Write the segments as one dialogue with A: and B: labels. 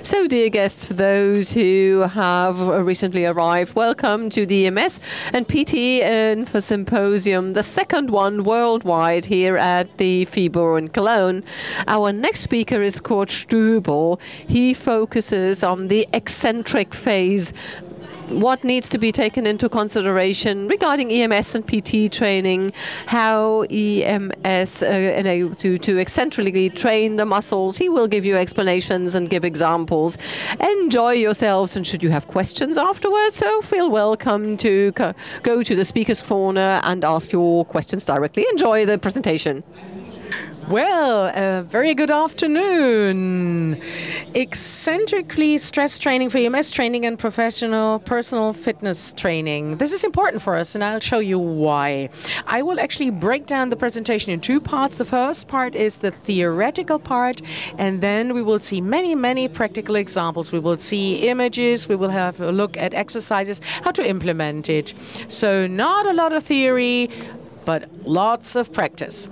A: So, dear guests, for those who have recently arrived, welcome to the EMS and PT Info Symposium, the second one worldwide here at the FIBO in Cologne. Our next speaker is Kurt Stübel. He focuses on the eccentric phase. What needs to be taken into consideration regarding EMS and PT training, how EMS to eccentrically train the muscles. He will give you explanations and give examples. Enjoy yourselves, and should you have questions afterwards, so feel welcome to go to the Speaker's Corner and ask your questions directly. Enjoy the presentation.
B: Well, a very good afternoon. Eccentrically stress training for EMS training and professional personal fitness training. This is important for us, and I'll show you why. I will actually break down the presentation in two parts. The first part is the theoretical part, and then we will see many practical examples. We will see images, we will have a look at exercises, how to implement it. So not a lot of theory, but lots of practice.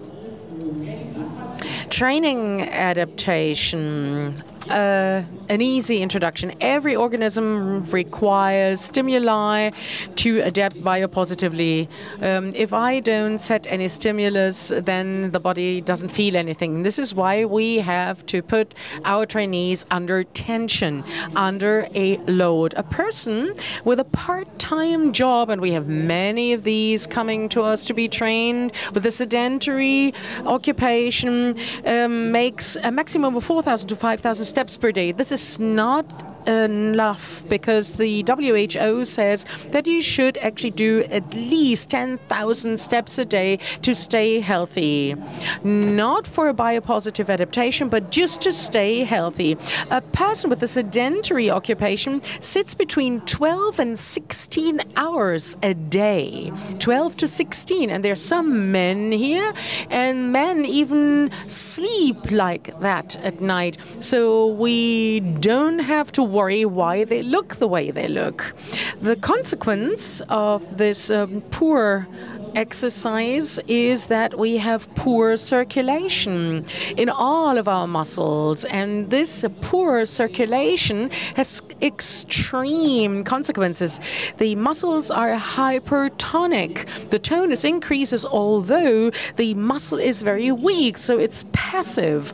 B: Training adaptation. An easy introduction. Every organism requires stimuli to adapt biopositively. If I don't set any stimulus, then the body doesn't feel anything. This is why we have to put our trainees under tension, under a load. A person with a part-time job, and we have many of these coming to us to be trained, with a sedentary occupation, makes a maximum of 4,000 to 5,000 steps per day. This is not enough, because the WHO says that you should actually do at least 10,000 steps a day to stay healthy. Not for a biopositive adaptation, but just to stay healthy. A person with a sedentary occupation sits between 12 and 16 hours a day. 12 to 16. And there's some men here, and men even sleep like that at night. So we don't have to worry why they look the way they look. The consequence of this poor exercise is that we have poor circulation in all of our muscles, and this poor circulation has extreme consequences. The muscles are hypertonic. The tonus increases, although the muscle is very weak, so it's passive.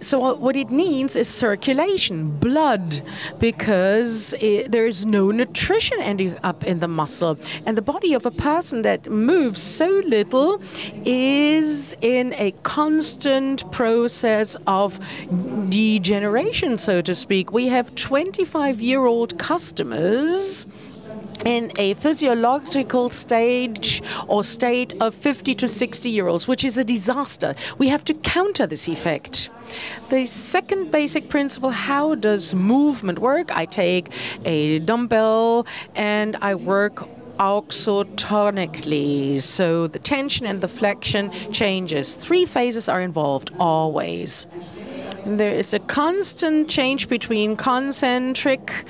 B: So what it needs is circulation, blood, because there is no nutrition ending up in the muscle. And the body of a person that moves so little is in a constant process of degeneration, so to speak. We have 25-year-old customers in a physiological stage or state of 50 to 60-year-olds, which is a disaster. We have to counter this effect. The second basic principle, how does movement work? I take a dumbbell and I work auxotonically, so the tension and the flexion changes. Three phases are involved always. There is a constant change between concentric,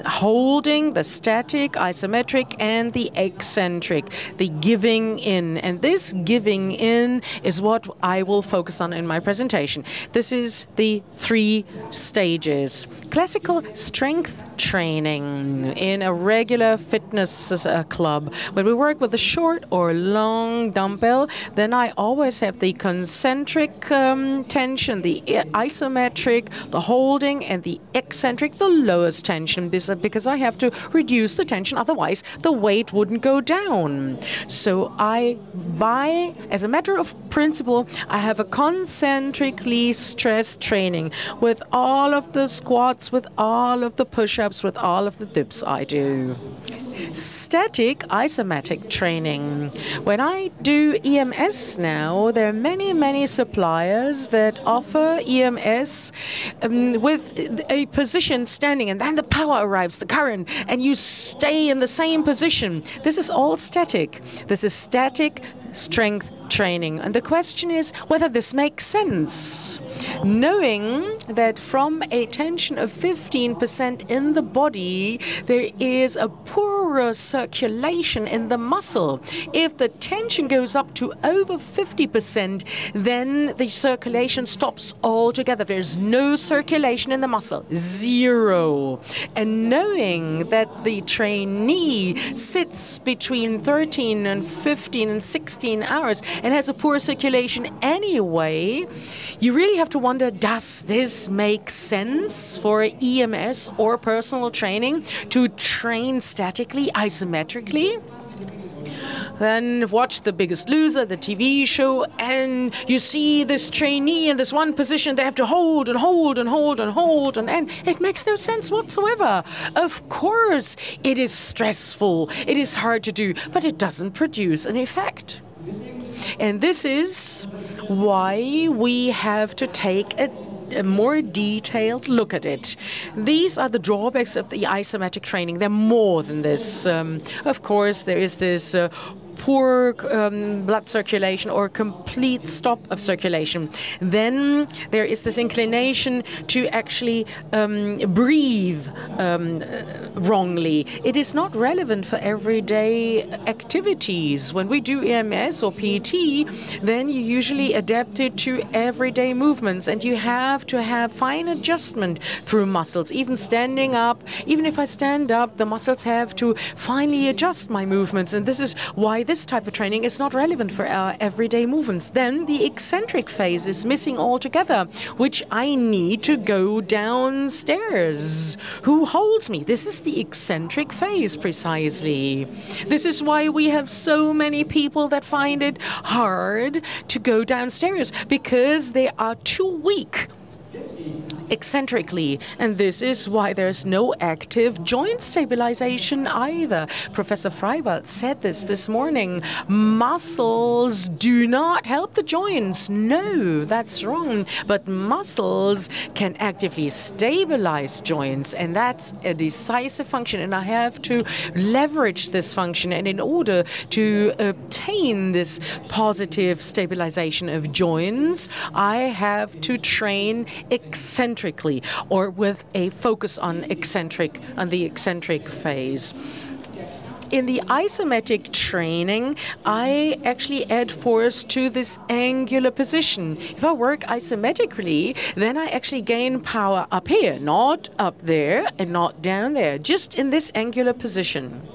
B: holding, the static, isometric, and the eccentric, the giving in. And this giving in is what I will focus on in my presentation. This is the three stages. Classical strength training in a regular fitness club. When we work with a short or long dumbbell, then I always have the concentric tension, the isometric, the holding, and the eccentric, the lowest tension, because I have to reduce the tension, otherwise the weight wouldn't go down. So as a matter of principle, I have a concentrically stressed training with all of the squats, with all of the push-ups, with all of the dips I do. Static isometric training. When I do EMS now, there are many suppliers that offer EMS with a position standing, and then the power arrives, the current, and you stay in the same position. This is all static. This is static strength training. And the question is whether this makes sense. Knowing that from a tension of 15% in the body, there is a poorer circulation in the muscle. If the tension goes up to over 50%, then the circulation stops altogether. There's no circulation in the muscle, zero. And knowing that the trainee sits between 13 and 15 and 16 hours and has a poor circulation anyway, you really have to wonder, does this make sense for EMS or personal training to train statically, isometrically? Then watch The Biggest Loser, the TV show, and you see this trainee in this one position. They have to hold and hold and hold and hold, and it makes no sense whatsoever. Of course, it is stressful, it is hard to do, but it doesn't produce an effect. And this is why we have to take a more detailed look at it. These are the drawbacks of the isometric training. They're more than this. Of course, there is this poor blood circulation or complete stop of circulation. Then there is this inclination to actually breathe wrongly. It is not relevant for everyday activities. When we do EMS or PT, then you usually adapt it to everyday movements, and you have to have fine adjustment through muscles. Even standing up, even if I stand up, the muscles have to finely adjust my movements, and this is why this type of training is not relevant for our everyday movements. Then the eccentric phase is missing altogether, which I need to go downstairs. Who holds me? This is the eccentric phase precisely. This is why we have so many people that find it hard to go downstairs, because they are too weak eccentrically, and this is why there's no active joint stabilization either. Professor Freiwald said this morning. Muscles do not help the joints. No, that's wrong. But muscles can actively stabilize joints, and that's a decisive function, and I have to leverage this function. And in order to obtain this positive stabilization of joints, I have to train eccentrically, or with a focus on the eccentric phase. In the isometric training, I actually add force to this angular position. If I work isometrically, then I actually gain power up here, not up there and not down there, just in this angular position.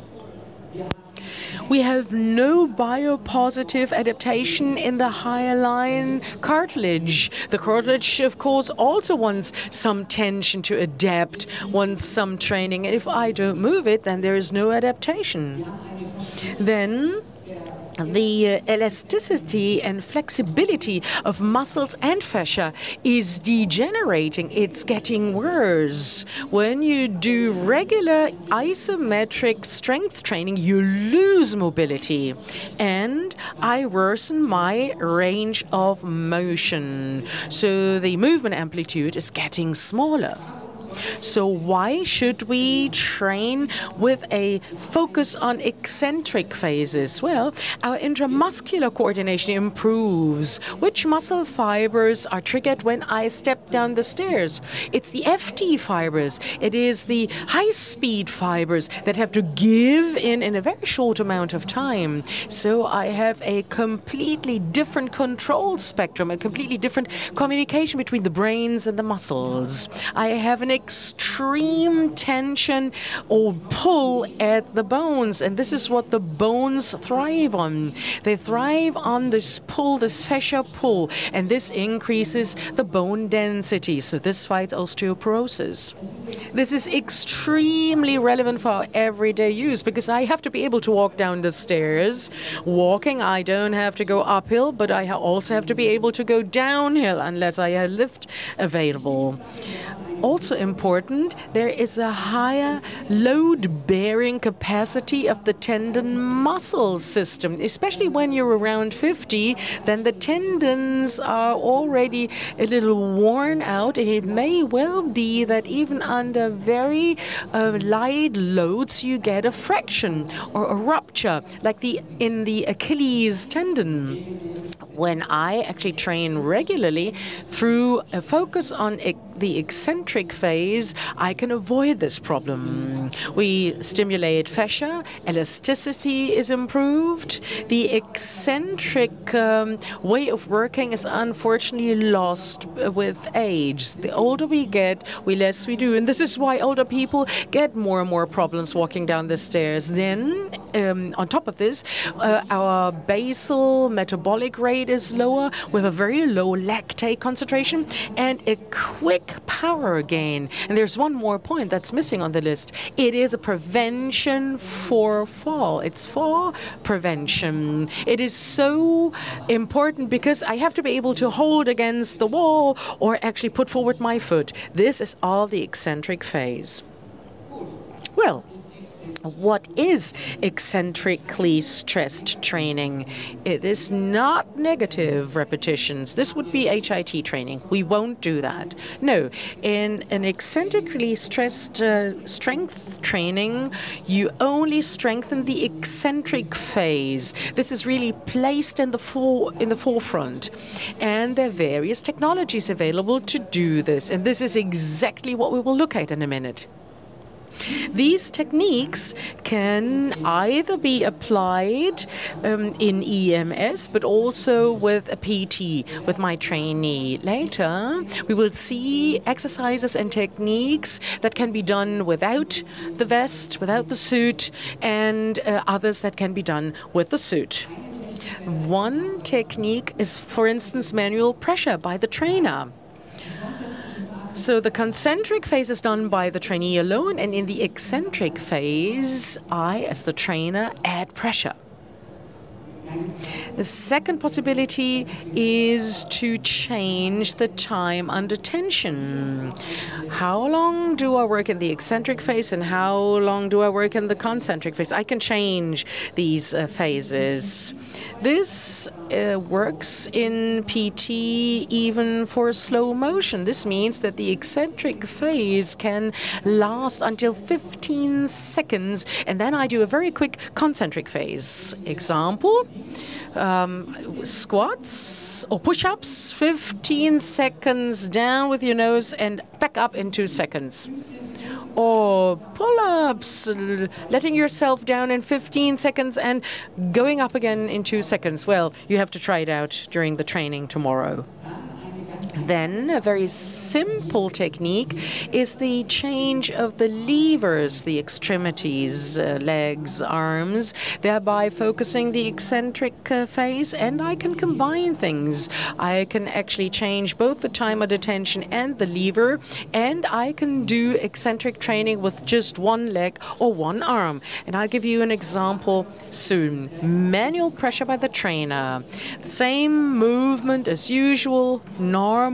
B: We have no biopositive adaptation in the hyaline cartilage. The cartilage, of course, also wants some tension to adapt, wants some training. If I don't move it, then there is no adaptation. Then the elasticity and flexibility of muscles and fascia is degenerating. It's getting worse. When you do regular isometric strength training, you lose mobility. And I worsen my range of motion. So the movement amplitude is getting smaller. So why should we train with a focus on eccentric phases? Well, our intramuscular coordination improves. Which muscle fibers are triggered when I step down the stairs? It's the FT fibers. It is the high-speed fibers that have to give in a very short amount of time. So I have a completely different control spectrum, a completely different communication between the brains and the muscles. I have an extreme tension or pull at the bones, and this is what the bones thrive on. They thrive on this pull, this fascia pull, and this increases the bone density. So this fights osteoporosis. This is extremely relevant for our everyday use, because I have to be able to walk down the stairs. Walking, I don't have to go uphill, but I also have to be able to go downhill unless I have a lift available. Also important, there is a higher load-bearing capacity of the tendon muscle system. Especially when you're around 50, then the tendons are already a little worn out, and it may well be that even under very light loads you get a fraction or a rupture, like in the Achilles tendon. When I actually train regularly through a focus on the eccentric phase, I can avoid this problem. We stimulate fascia, elasticity is improved. The eccentric way of working is unfortunately lost with age. The older we get, the less we do. And this is why older people get more and more problems walking down the stairs. Then, on top of this, our basal metabolic rate is lower with a very low lactate concentration and a quick power gain. And there's one more point that's missing on the list. It is a prevention for fall. It's fall prevention. It is so important because I have to be able to hold against the wall or actually put forward my foot. This is all the eccentric phase. Well, what is eccentrically stressed training? It is not negative repetitions. This would be HIT training. We won't do that. No, in an eccentrically stressed strength training, you only strengthen the eccentric phase. This is really placed in the forefront. And there are various technologies available to do this. And this is exactly what we will look at in a minute. These techniques can either be applied in EMS, but also with a PT, with my trainee. Later, we will see exercises and techniques that can be done without the vest, without the suit, and others that can be done with the suit. One technique is, for instance, manual pressure by the trainer. So the concentric phase is done by the trainee alone, and in the eccentric phase, I, as the trainer, add pressure. The second possibility is to change the time under tension. How long do I work in the eccentric phase and how long do I work in the concentric phase? I can change these phases. This works in PT even for slow motion. This means that the eccentric phase can last until 15 seconds, and then I do a very quick concentric phase. Example, squats or push-ups, 15 seconds down with your nose and back up in 2 seconds. Or pull-ups, letting yourself down in 15 seconds and going up again in 2 seconds. Well, you have to try it out during the training tomorrow. Then a very simple technique is the change of the levers, the extremities, legs, arms, thereby focusing the eccentric phase. And I can combine things. I can actually change both the time of detention and the lever, and I can do eccentric training with just one leg or one arm. And I'll give you an example soon. Manual pressure by the trainer. Same movement as usual, normal.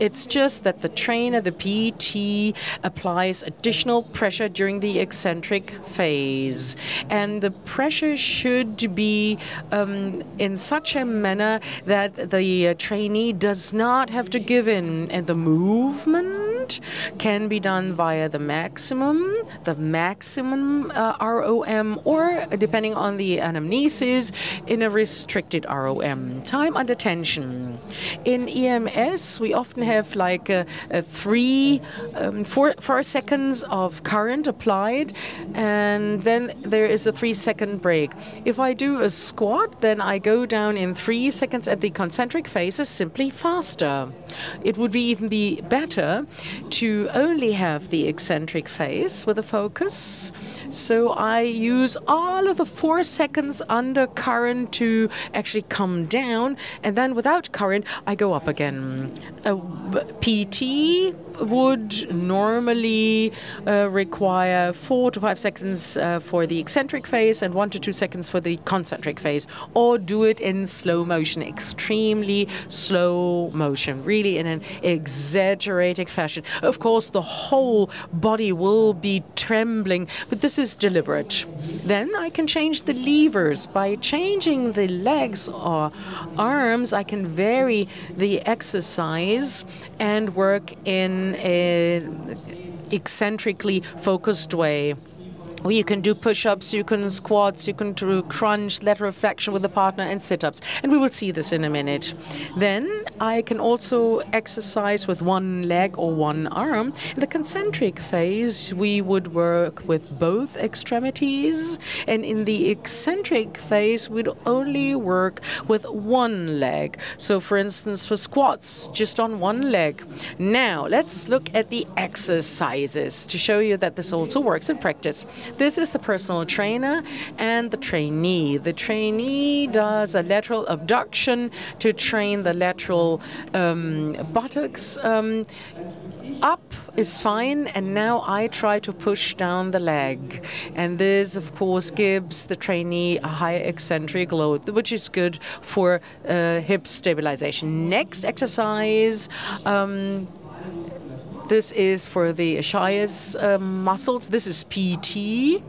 B: It's just that the trainer, the PT, applies additional pressure during the eccentric phase. And the pressure should be in such a manner that the trainee does not have to give in. And the movement can be done via the maximum ROM, or depending on the anamnesis, in a restricted ROM. Time under tension. In EMS, we often have like 4 seconds of current applied, and then there is a 3-second break. If I do a squat, then I go down in 3 seconds, and the concentric phase is simply faster. It would even be better to only have the eccentric phase with a focus. So I use all of the 4 seconds under current to actually come down, and then without current, I go up again. PT would normally require 4 to 5 seconds for the eccentric phase and 1 to 2 seconds for the concentric phase, or do it in slow motion, extremely slow motion, really in an exaggerated fashion. Of course, the whole body will be trembling, but this is deliberate. Then I can change the levers. By changing the legs or arms, I can vary the exercise and work in an eccentrically focused way. You can do push-ups, you can squats, you can do crunch, lateral flexion with a partner, and sit-ups. And we will see this in a minute. Then I can also exercise with one leg or one arm. In the concentric phase, we would work with both extremities. And in the eccentric phase, we'd only work with one leg. So, for instance, for squats, just on one leg. Now, let's look at the exercises to show you that this also works in practice. This is the personal trainer and the trainee. The trainee does a lateral abduction to train the lateral buttocks. Up is fine, and now I try to push down the leg. And this, of course, gives the trainee a higher eccentric load, which is good for hip stabilization. Next exercise. This is for the ischias muscles. This is PT.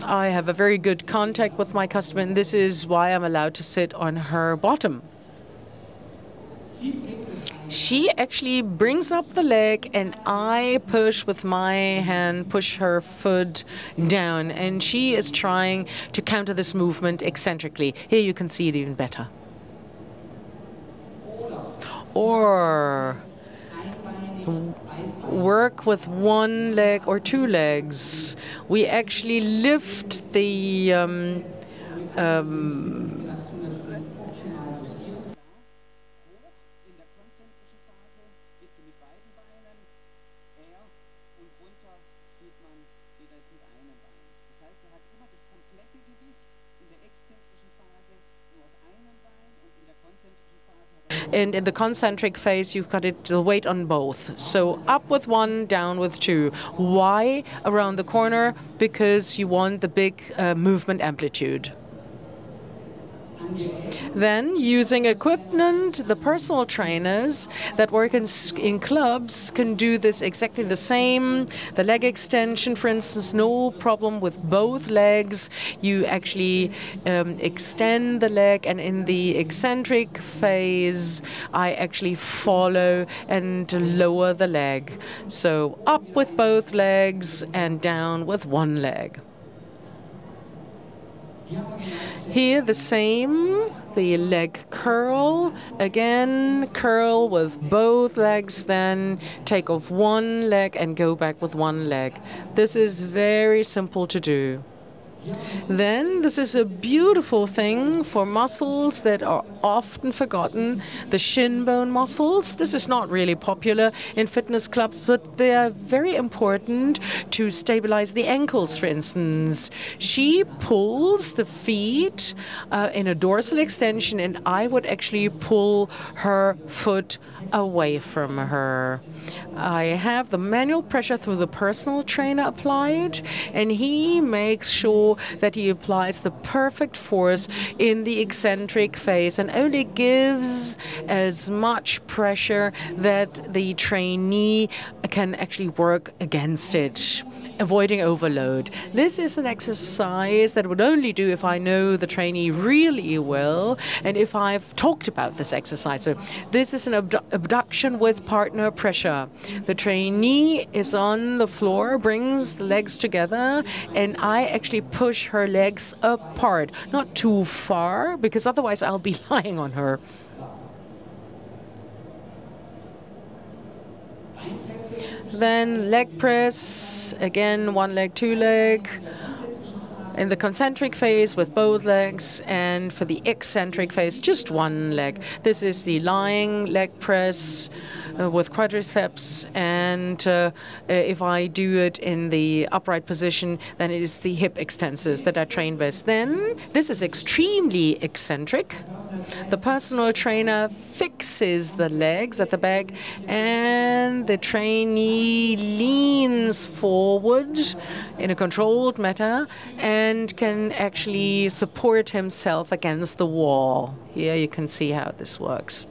B: I have a very good contact with my customer, and this is why I'm allowed to sit on her bottom. She actually brings up the leg, and I push with my hand, push her foot down, and she is trying to counter this movement eccentrically. Here you can see it even better. Or work with one leg or two legs. We actually lift the and in the concentric phase, you've got the weight on both. So up with one, down with two. Why around the corner? Because you want the big movement amplitude. Then, using equipment, the personal trainers that work in clubs can do this exactly the same. The leg extension, for instance, no problem with both legs. You actually extend the leg, and in the eccentric phase, I actually follow and lower the leg. So up with both legs and down with one leg. Here the same, the leg curl. Again, curl with both legs, then take off one leg and go back with one leg. This is very simple to do. Then this is a beautiful thing for muscles that are often forgotten, the shin bone muscles. This is not really popular in fitness clubs, but they are very important to stabilize the ankles, for instance. She pulls the feet in a dorsal extension, and I would actually pull her foot away from her. I have the manual pressure through the personal trainer applied, and he makes sure that he applies the perfect force in the eccentric phase and only gives as much pressure that the trainee can actually work against it, avoiding overload. This is an exercise that would only do if I know the trainee really well and if I've talked about this exercise. So this is an abduction with partner pressure. The trainee is on the floor, brings the legs together, and I actually push her legs apart. Not too far, because otherwise I'll be lying on her. Then leg press, again, one leg, two leg. in the concentric phase with both legs, and for the eccentric phase, just one leg. This is the lying leg press with quadriceps, and if I do it in the upright position, then it is the hip extensors that I train best. Then this is extremely eccentric. The personal trainer fixes the legs at the back, and the trainee leans forward in a controlled manner and can actually support himself against the wall. Here you can see how this works.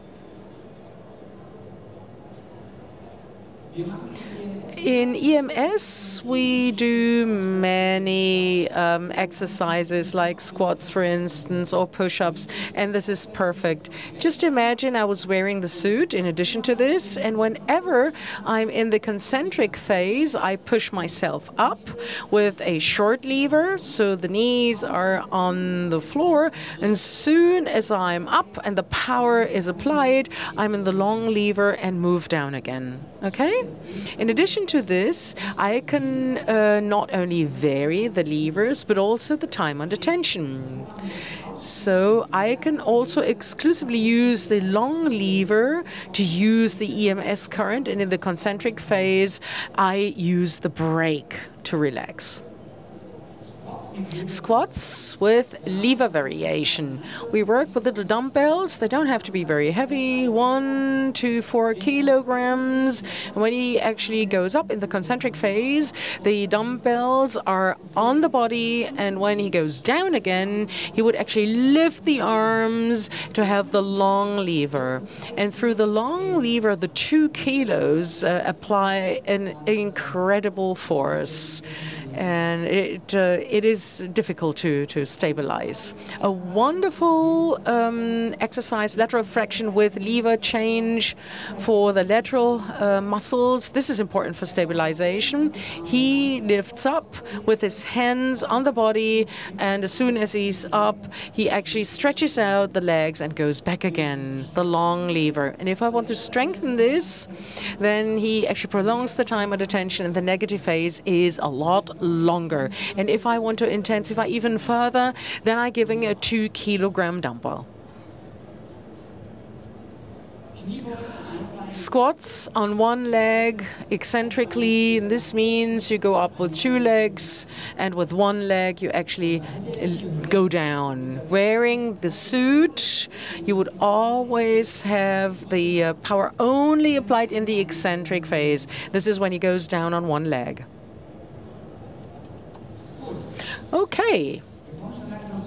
B: In EMS, we do many exercises like squats, for instance, or push-ups, and this is perfect. Just imagine I was wearing the suit in addition to this, and whenever I'm in the concentric phase, I push myself up with a short lever, so the knees are on the floor, and soon as I'm up and the power is applied, I'm in the long lever and move down again. Okay? In addition to this, I can not only vary the levers, but also the time under tension. So I can also exclusively use the long lever to use the EMS current, and in the concentric phase, I use the brake to relax. Squats with lever variation. We work with little dumbbells. They don't have to be very heavy, 1 to 4 kilograms. When he actually goes up in the concentric phase, the dumbbells are on the body, and when he goes down again, he would actually lift the arms to have the long lever. And through the long lever, the 2 kilos apply an incredible force. And it is difficult to stabilize. A wonderful exercise, lateral flexion with lever change for the lateral muscles. This is important for stabilization. He lifts up with his hands on the body, and as soon as he's up, he actually stretches out the legs and goes back again, the long lever. And if I want to strengthen this, then he actually prolongs the time under tension, and the negative phase is a lot longer. And if I want to intensify even further, then I'm giving a 2 kilogram dumbbell. Squats on one leg, eccentrically. And this means you go up with 2 legs, and with 1 leg you actually go down. Wearing the suit, you would always have the power only applied in the eccentric phase. This is when he goes down on 1 leg. Okay.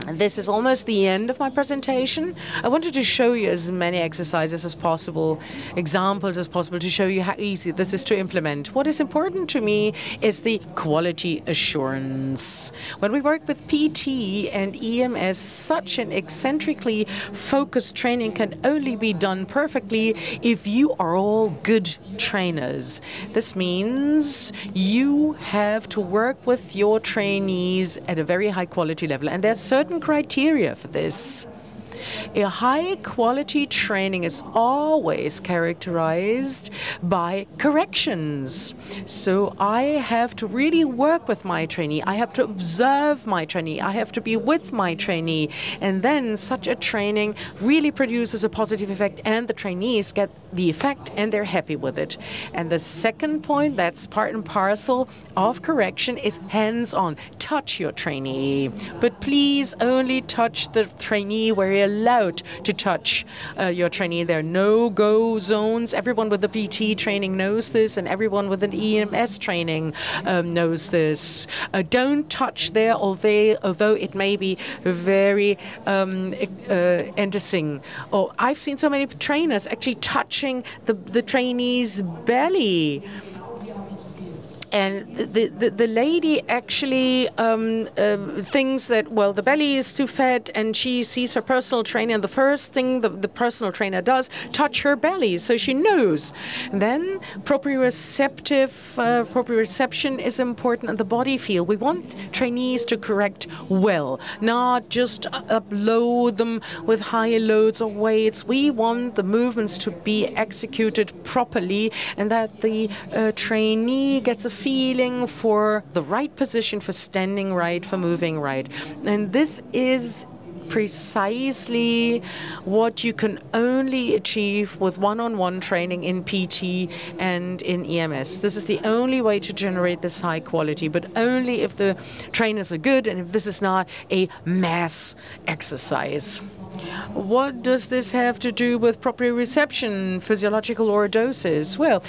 B: And this is almost the end of my presentation. I wanted to show you as many exercises as possible, examples as possible, to show you how easy this is to implement. What is important to me is the quality assurance. When we work with PT and EMS, such an eccentrically focused training can only be done perfectly if you are all good trainers. This means you have to work with your trainees at a very high quality level, and there's certain criteria for this. A high-quality training is always characterized by corrections. So I have to really work with my trainee. I have to observe my trainee. I have to be with my trainee. And then such a training really produces a positive effect, and the trainees get the effect and they're happy with it. And the second point that's part and parcel of correction is hands-on. Touch your trainee. But please only touch the trainee where you're allowed to touch your trainee. There are no-go zones. Everyone with a PT training knows this, and everyone with an EMS training knows this. Don't touch there, although it may be very interesting. Oh, I've seen so many trainers actually touching the trainee's belly. And the lady actually thinks that, well, the belly is too fat, and she sees her personal trainer, and the first thing the personal trainer does, touch her belly, so she knows. And then proprioception is important, and the body feel. We want trainees to correct well, not just upload them with high loads or weights. We want the movements to be executed properly, and that the trainee gets a feeling for the right position, for standing right, for moving right. And this is precisely what you can only achieve with one-on-one training in PT and in EMS. This is the only way to generate this high quality, but only if the trainers are good and if this is not a mass exercise. What does this have to do with proprioception, physiological lordosis? Well,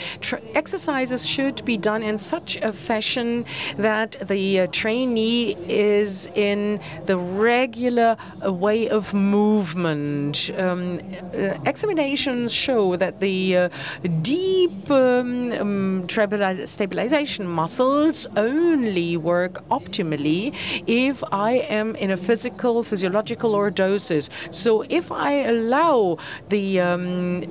B: exercises should be done in such a fashion that the trainee is in the regular way of movement. Examinations show that the deep stabilization muscles only work optimally if I am in a physiological lordosis. So if I allow the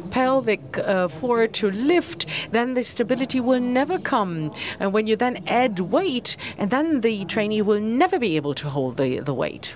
B: pelvic floor to lift, then the stability will never come. And when you then add weight, and then the trainee will never be able to hold the weight.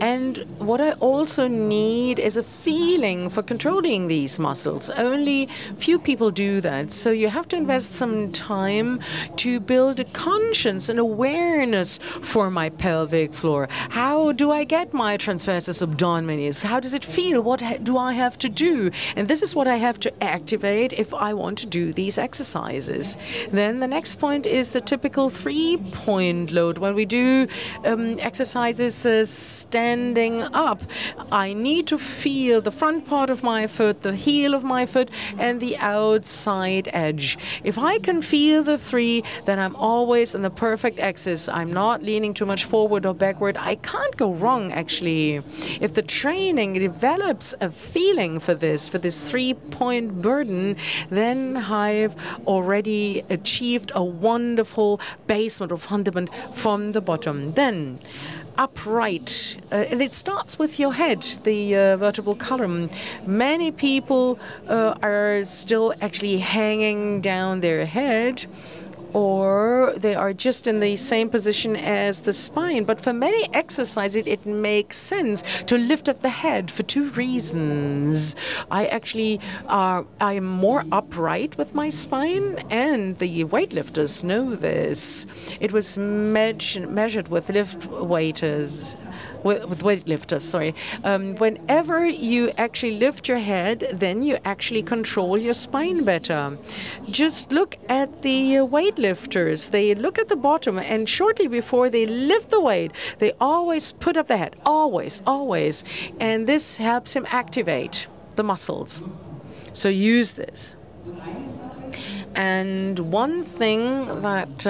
B: And what I also need is a feeling for controlling these muscles. Only few people do that. So you have to invest some time to build a conscience and awareness for my pelvic floor. How do I get my transversus abdominis? How does it feel? What do I have to do? And this is what I have to activate if I want to do these exercises. Then the next point is the typical 3-point load. When we do exercises standing up, I need to feel the front part of my foot, the heel of my foot, and the outside edge. If I can feel the 3, then I'm always in the perfect axis. I'm not leaning too much forward or backward. I can't go wrong, actually. If the training develops a feeling for this 3-point burden, then I've already achieved a wonderful basement or fundament from the bottom. Then upright. And it starts with your head, the vertebral column. Many people are still actually hanging down their head, or they are just in the same position as the spine. But for many exercises, it makes sense to lift up the head for 2 reasons. I am more upright with my spine, and the weightlifters know this. It was measured with weightlifters, sorry. Whenever you actually lift your head, then you actually control your spine better. Just look at the weightlifters. They look at the bottom, and shortly before they lift the weight, they always put up the head. Always, always. And this helps him activate the muscles. So use this. And one thing that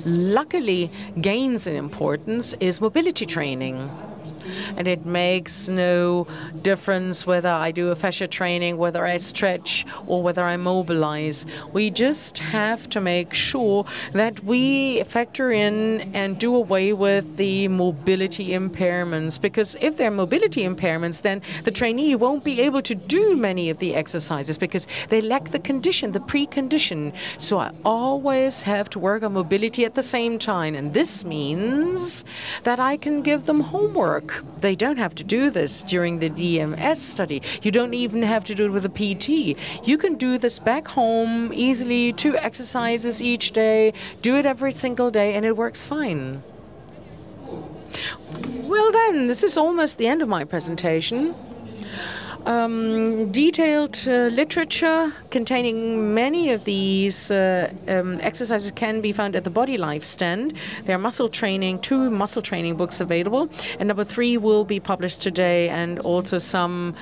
B: luckily gains in importance is mobility training. And it makes no difference whether I do a fascia training, whether I stretch, or whether I mobilize. We just have to make sure that we factor in and do away with the mobility impairments. Because if there are mobility impairments, then the trainee won't be able to do many of the exercises because they lack the condition, the precondition. So I always have to work on mobility at the same time. And this means that I can give them homework. They don't have to do this during the EMS study. You don't even have to do it with a PT. You can do this back home easily, 2 exercises each day, do it every single day, and it works fine. Well then, this is almost the end of my presentation. Detailed literature containing many of these exercises can be found at the Body Life stand. There are muscle training, 2 muscle training books available, and number 3 will be published today, and also some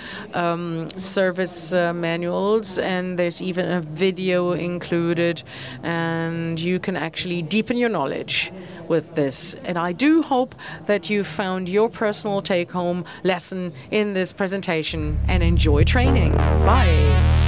B: service manuals, and there's even a video included, and you can actually deepen your knowledge with this. And I do hope that you found your personal take-home lesson in this presentation and enjoy training. Bye.